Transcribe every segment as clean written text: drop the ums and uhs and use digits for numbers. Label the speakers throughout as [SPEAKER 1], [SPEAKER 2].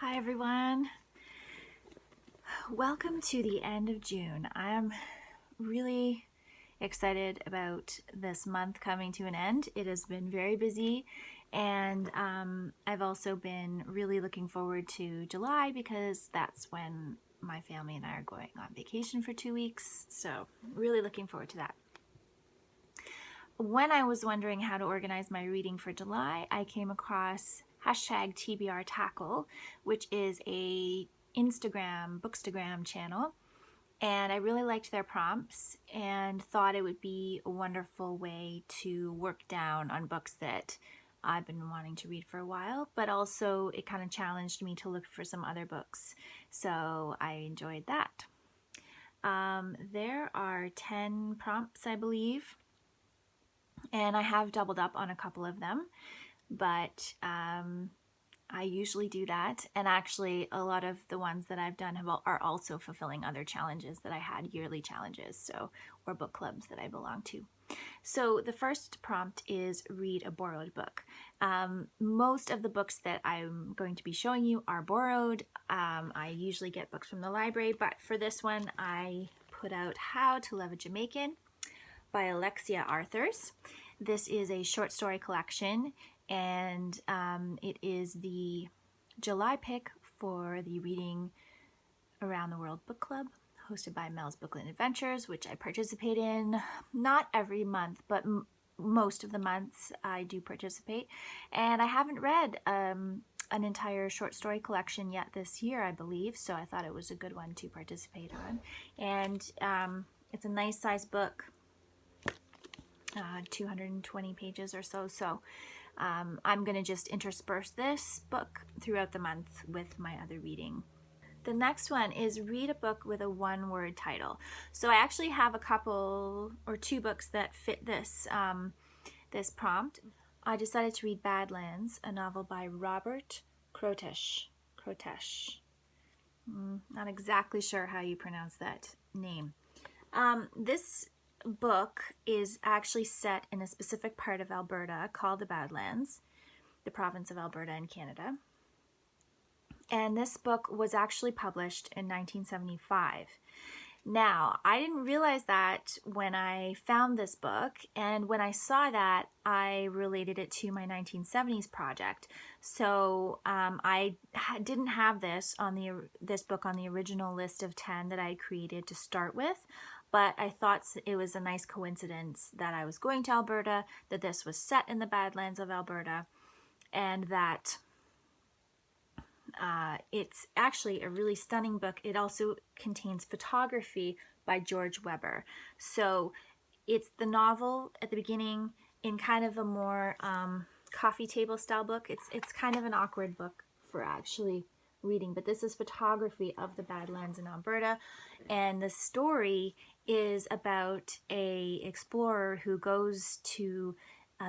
[SPEAKER 1] Hi everyone. Welcome to the end of June. I am really excited about this month coming to an end. It has been very busy, and I've also been really looking forward to July because that's when my family and I are going on vacation for 2 weeks. So really looking forward to that. When I was wondering how to organize my reading for July, I came across hashtag TBR Tackle, which is a Instagram, Bookstagram channel. And I really liked their prompts and thought it would be a wonderful way to work down on books that I've been wanting to read for a while, but also it kind of challenged me to look for some other books. So I enjoyed that. There are 10 prompts, I believe, and I have doubled up on a couple of them, but I usually do that, and actually a lot of the ones that I've done are also fulfilling other challenges that I had, yearly challenges, or book clubs that I belong to. So the first prompt is read a borrowed book. Most of the books that I'm going to be showing you are borrowed. I usually get books from the library, but for this one I put out How to Love a Jamaican by Alexia Arthurs. This is a short story collection, and it is the July pick for the Reading Around the World Book Club, hosted by Mel's Bookland Adventures, which I participate in not every month, but most of the months I do participate. And I haven't read an entire short story collection yet this year, I believe, so I thought it was a good one to participate on. And it's a nice size book. 220 pages or so. So I'm going to just intersperse this book throughout the month with my other reading. The next one is read a book with a one-word title. So I actually have a couple or two books that fit this this prompt. I decided to read Badlands, a novel by Robert Kroetsch. Not exactly sure how you pronounce that name. This book is actually set in a specific part of Alberta called the Badlands, the province of Alberta in Canada. And this book was actually published in 1975. Now, I didn't realize that when I found this book, and when I saw that, I related it to my 1970s project. So I didn't have this book on the original list of 10 that I created to start with, but I thought it was a nice coincidence that I was going to Alberta, that this was set in the Badlands of Alberta, and that it's actually a really stunning book. It also contains photography by George Weber. So it's the novel at the beginning in kind of a more coffee table style book. It's kind of an awkward book for actually reading, but this is photography of the Badlands in Alberta, and the story is about a explorer who goes to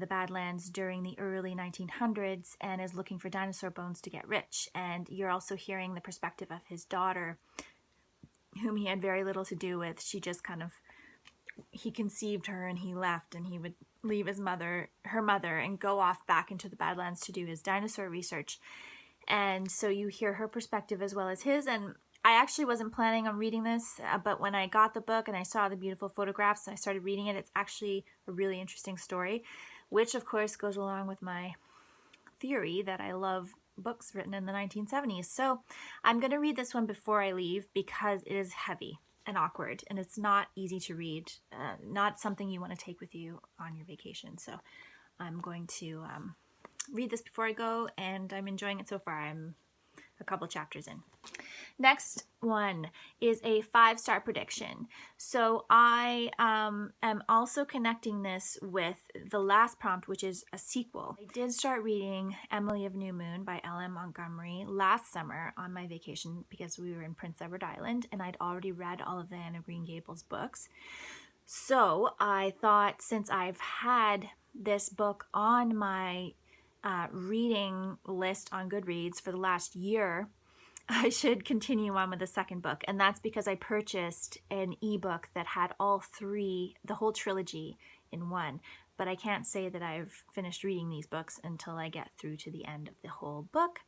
[SPEAKER 1] the Badlands during the early 1900s and is looking for dinosaur bones to get rich. And you're also hearing the perspective of his daughter, whom he had very little to do with. She just he conceived her and he left, and he would leave her mother, and go off back into the Badlands to do his dinosaur research. And so you hear her perspective as well as his. And I actually wasn't planning on reading this, but when I got the book and I saw the beautiful photographs and I started reading it, it's actually a really interesting story, which of course goes along with my theory that I love books written in the 1970s. So I'm going to read this one before I leave because it is heavy and awkward, and it's not easy to read, not something you want to take with you on your vacation. So I'm going to read this before I go, and I'm enjoying it so far. I'm a couple chapters in. Next one is a 5-star prediction. So I am also connecting this with the last prompt, which is a sequel. I did start reading Emily of New Moon by L.M. Montgomery last summer on my vacation because we were in Prince Edward Island, and I'd already read all of the Anne of Green Gables books. So I thought, since I've had this book on my reading list on Goodreads for the last year, I should continue on with the second book. And that's because I purchased an ebook that had all three, the whole trilogy in one. But I can't say that I've finished reading these books until I get through to the end of the whole book.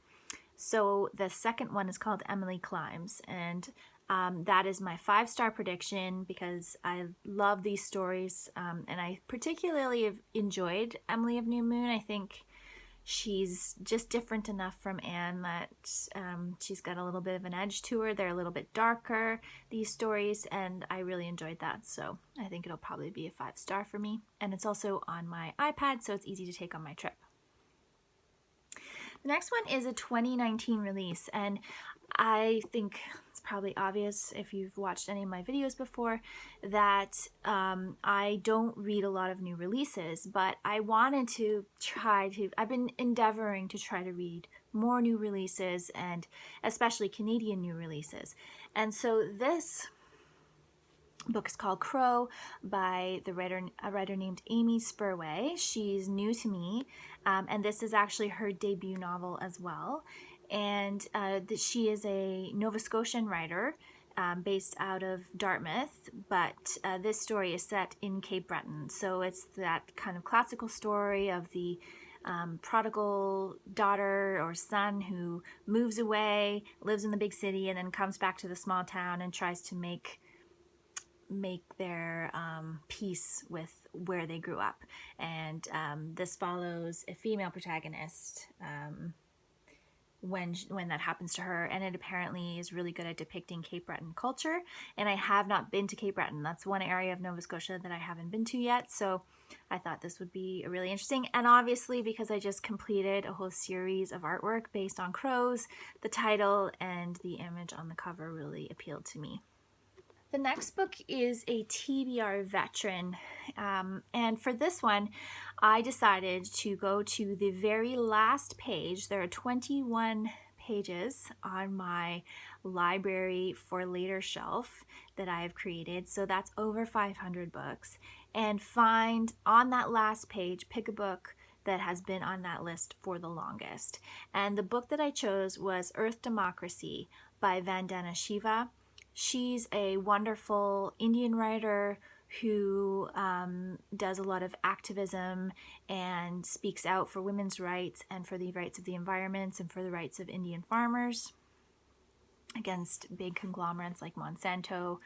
[SPEAKER 1] So the second one is called Emily Climbs, and that is my 5-star prediction because I love these stories, and I particularly have enjoyed Emily of New Moon. I think she's just different enough from Anne that she's got a little bit of an edge to her. They're a little bit darker, these stories, and I really enjoyed that. So I think it'll probably be a 5-star for me. And it's also on my iPad, so it's easy to take on my trip. The next one is a 2019 release, and I think it's probably obvious if you've watched any of my videos before that I don't read a lot of new releases, but I wanted to I've been endeavoring to try to read more new releases, and especially Canadian new releases. And so this book is called Crow by a writer named Amy Spurway. She's new to me, and this is actually her debut novel as well. And she is a Nova Scotian writer based out of Dartmouth, but this story is set in Cape Breton. So it's that kind of classical story of the prodigal daughter or son who moves away, lives in the big city, and then comes back to the small town and tries to make their peace with where they grew up. And this follows a female protagonist when that happens to her, and it apparently is really good at depicting Cape Breton culture. And I have not been to Cape Breton. That's one area of Nova Scotia that I haven't been to yet, so I thought this would be really interesting. And obviously, because I just completed a whole series of artwork based on crows, the title and the image on the cover really appealed to me. The next book is a TBR Veteran, and for this one, I decided to go to the very last page. There are 21 pages on my library for later shelf that I have created, so that's over 500 books, and find on that last page, pick a book that has been on that list for the longest. And the book that I chose was Earth Democracy by Vandana Shiva. She's a wonderful Indian writer who does a lot of activism and speaks out for women's rights and for the rights of the environments and for the rights of Indian farmers against big conglomerates like Monsanto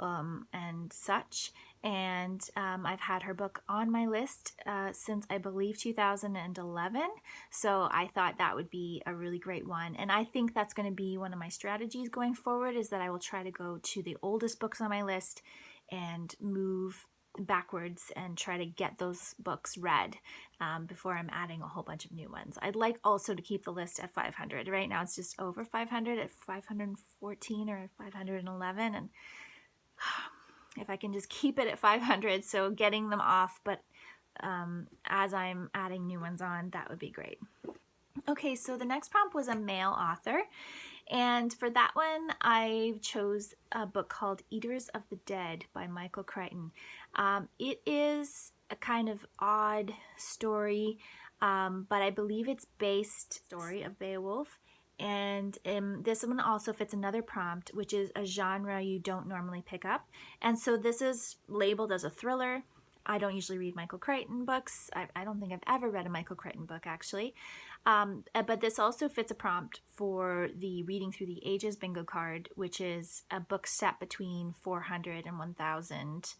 [SPEAKER 1] and such. And I've had her book on my list since I believe 2011, so I thought that would be a really great one. And I think that's going to be one of my strategies going forward, is that I will try to go to the oldest books on my list and move backwards and try to get those books read before I'm adding a whole bunch of new ones. I'd like also to keep the list at 500. Right now it's just over 500 at 514 or 511, and if I can just keep it at 500, so getting them off, but as I'm adding new ones on, that would be great. Okay, so the next prompt was a male author, and for that one, I chose a book called Eaters of the Dead by Michael Crichton. It is a kind of odd story, but I believe it's based story of Beowulf. And this one also fits another prompt, which is a genre you don't normally pick up. And so this is labeled as a thriller. I don't usually read Michael Crichton books. I don't think I've ever read a Michael Crichton book, actually. But this also fits a prompt for the Reading Through the Ages bingo card, which is a book set between 400 and 1000.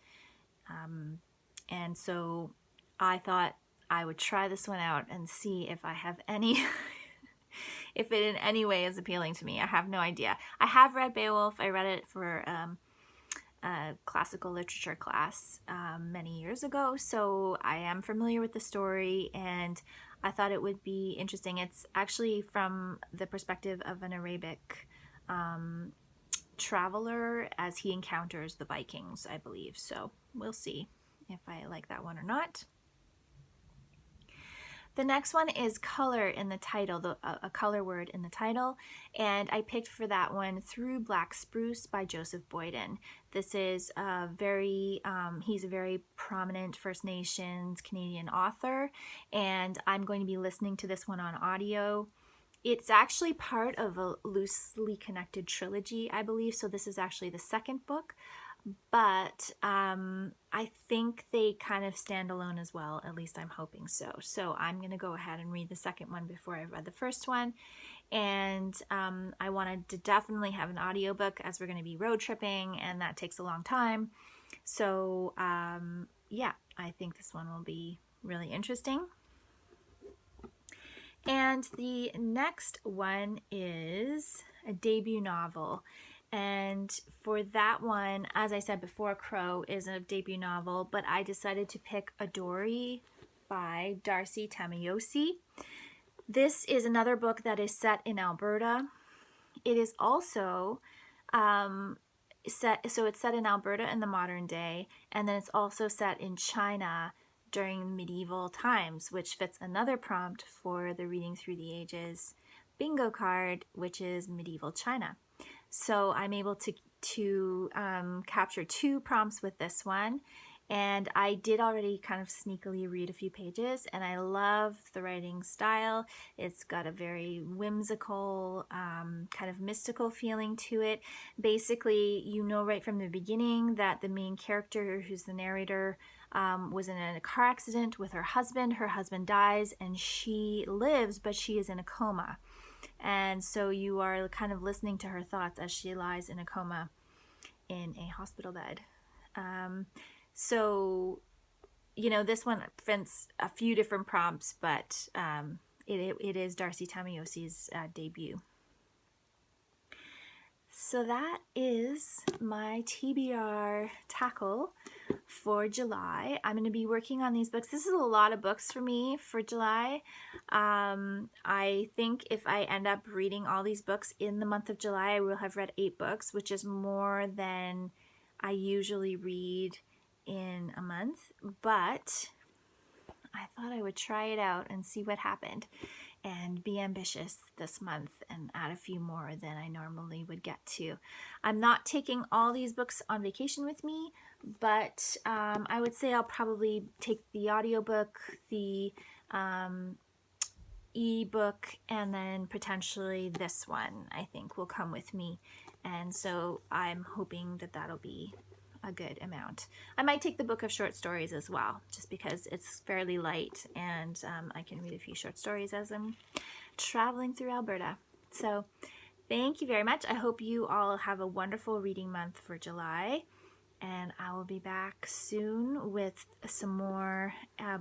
[SPEAKER 1] And so I thought I would try this one out and see if I have any... if it in any way is appealing to me. I have no idea. I have read Beowulf. I read it for a classical literature class many years ago, so I am familiar with the story, and I thought it would be interesting. It's actually from the perspective of an Arabic traveler as he encounters the Vikings, I believe. So we'll see if I like that one or not. The next one is color in the title, a color word in the title, and I picked for that one Through Black Spruce by Joseph Boyden. This is he's a very prominent First Nations Canadian author, and I'm going to be listening to this one on audio. It's actually part of a loosely connected trilogy, I believe, so this is actually the second book. But I think they kind of stand alone as well, at least I'm hoping so. So I'm going to go ahead and read the second one before I read the first one. and I wanted to definitely have an audiobook as we're going to be road tripping, and that takes a long time. So yeah, I think this one will be really interesting. And the next one is a debut novel. And for that one, as I said before, Crow is a debut novel, but I decided to pick Odori by Darcy Tamayose. This is another book that is set in Alberta. It is also it's set in Alberta in the modern day, and then it's also set in China during medieval times, which fits another prompt for the Reading Through the Ages bingo card, which is medieval China. So I'm able to capture 2 prompts with this one. And I did already kind of sneakily read a few pages, and I love the writing style. It's got a very whimsical, kind of mystical feeling to it. Basically, you know right from the beginning that the main character, who's the narrator, was in a car accident with her husband. Her husband dies, and she lives, but she is in a coma. And so you are kind of listening to her thoughts as she lies in a coma in a hospital bed. So, you know, this one fits a few different prompts, but it is Darcy Tamayose's debut. So that is my TBR Tackle for July. I'm going to be working on these books. This is a lot of books for me for July. I think if I end up reading all these books in the month of July, I will have read 8 books, which is more than I usually read in a month. But I thought I would try it out and see what happened, and be ambitious this month and add a few more than I normally would get to. I'm not taking all these books on vacation with me, but I would say I'll probably take the audiobook, the ebook, and then potentially this one I think will come with me. And so I'm hoping that that'll be a good amount. I might take the book of short stories as well, just because it's fairly light, and I can read a few short stories as I'm traveling through Alberta. So thank you very much. I hope you all have a wonderful reading month for July, and I will be back soon with some more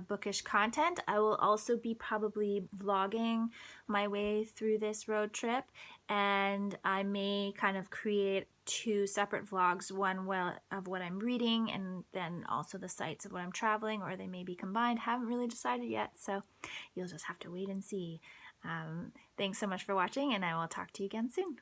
[SPEAKER 1] bookish content. I will also be probably vlogging my way through this road trip, and I may kind of create 2 separate vlogs, one of what I'm reading and then also the sights of what I'm traveling, or they may be combined. Haven't really decided yet, so you'll just have to wait and see. Thanks so much for watching, and I will talk to you again soon.